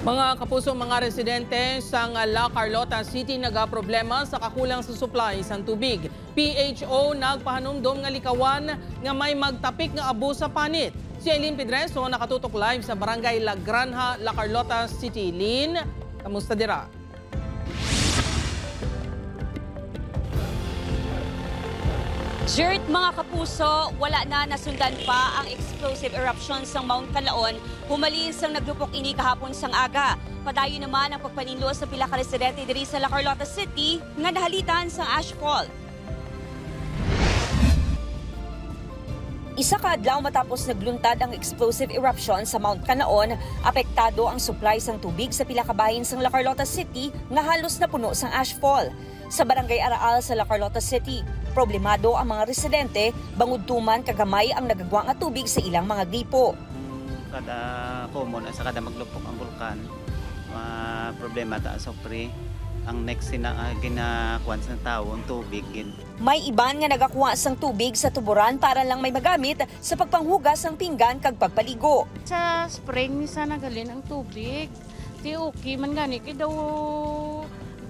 Mga kapuso, mga residente sa La Carlota City nagaproblema sa kakulang sa supply sa tubig. PHO nagpahanumdom nga likawan nga may magtapik nga abo sa panit. Si Eileen Pedreso nakatutok live sa Barangay La Granja, La Carlota City. Lin, kamusta dira? Jert, mga kapuso, wala na nasundan pa ang explosive eruptions ng Mount Calaon. Humalis ang naglupok ini kahapon sang aga. Padayon naman ang pagpaninlo sa pila ka residente diri sa La Carlota City nga nahalitan sa ashfall. Isa ka adlaw matapos nagluntad ang explosive eruption sa Mount Calaon, apektado ang supply sang tubig sa pila ka bahin sang La Carlota City nga halos na puno sang ashfall. Sa Barangay Araal sa La Carlota City, problemado ang mga residente bangod tuman kagamay ang nagagwa nga tubig sa ilang mga gripo. Kada common sa kada maglupok ang bulkan, problema ta sa pre. Ang next ginakuan sa tao ang tubig. May iban nga nagakuha sang tubig sa tuburan para lang may magamit sa pagpanghugas ng pinggan kag pagpaligo. Sa spring misa nagalin ang tubig. Ti okay man gani kay daw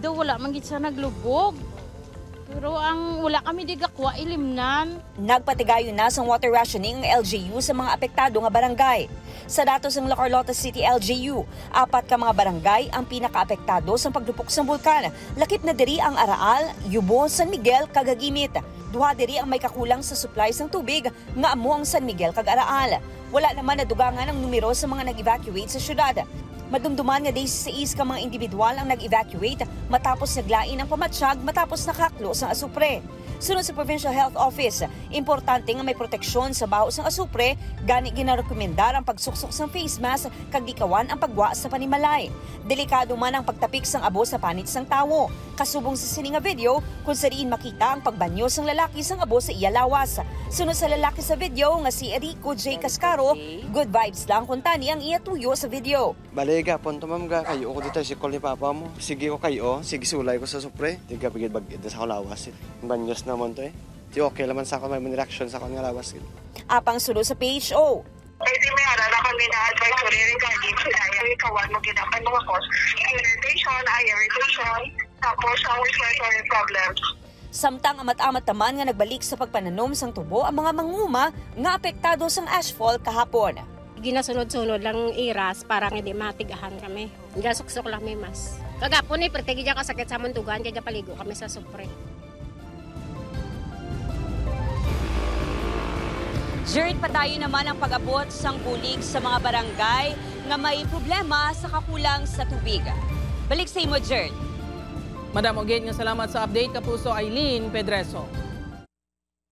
wala man gid sa naglubog. Pero ang wala kami di gakuha ilimnan. Nagpatigayon na sang water rationing ang LGU sa mga apektado nga barangay. Sa datos ng La Carlota City LGU, 4 ka mga barangay ang pinakaapektado sa paglupok sa bulkan. Lakip na diri ang Araal, Yubo, San Miguel, kag Agimit. Duha diri ang may kakulang sa supply sang tubig nga amo ang San Miguel kag Araal. Wala naman nadugangan ang numero sa mga nag-evacuate sa syudad. Madumduman nga 16 ka mga individual ang nag-evacuate matapos naglain ang pamatsyag matapos nakaklo sa asupre. Sunod sa Provincial Health Office, importante nga may proteksyon sa baho sang asupre, gani ginarekomendar ang pagsuksok sang face mask kag dikawan ang pagwa sa panimalay. Delikado man ang pagtapik sang abo sa panit sang tawo. Kasubong sa sini nga video kung sariin makita ang pagbanyo sang lalaki sang abo sa iya lawas. Sunod sa lalaki sa video nga si Erico J. Cascaro, good vibes lang kung tani ang iya tuyo sa video. Balega, punto ma'am ga, kayo ko dito si call ni papa mo. Sige ko kayo, sige sulay ko sa supre. Tiga bigid bagid sa lawas. Banyos naman to eh. Di okay naman sa ako may reaction sa akong lawas. Apang sunod sa PHO. Pwede may arala kami na advisory regarding sa ikawan mo ginapan mga cause. Irritation, eye irritation, tapos ang respiratory problems. Samtang amat-amat naman nga nagbalik sa pagpananom sang tubo ang mga manguma nga apektado sang ashfall kahapon. Ginasunod-sunod lang iras para hindi matigahan kami. Gasuksok lang may mas. Kagapon eh, pertegi dyan kasakit sa muntugan, kaya paligo kami sa supre. Jert, padayon naman ang pag-abot sang bulig sa mga barangay nga may problema sa kakulang sa tubig. Balik sa imo, Jert. Madam Oged, nga salamat sa update kapuso, Eileen Pedreso.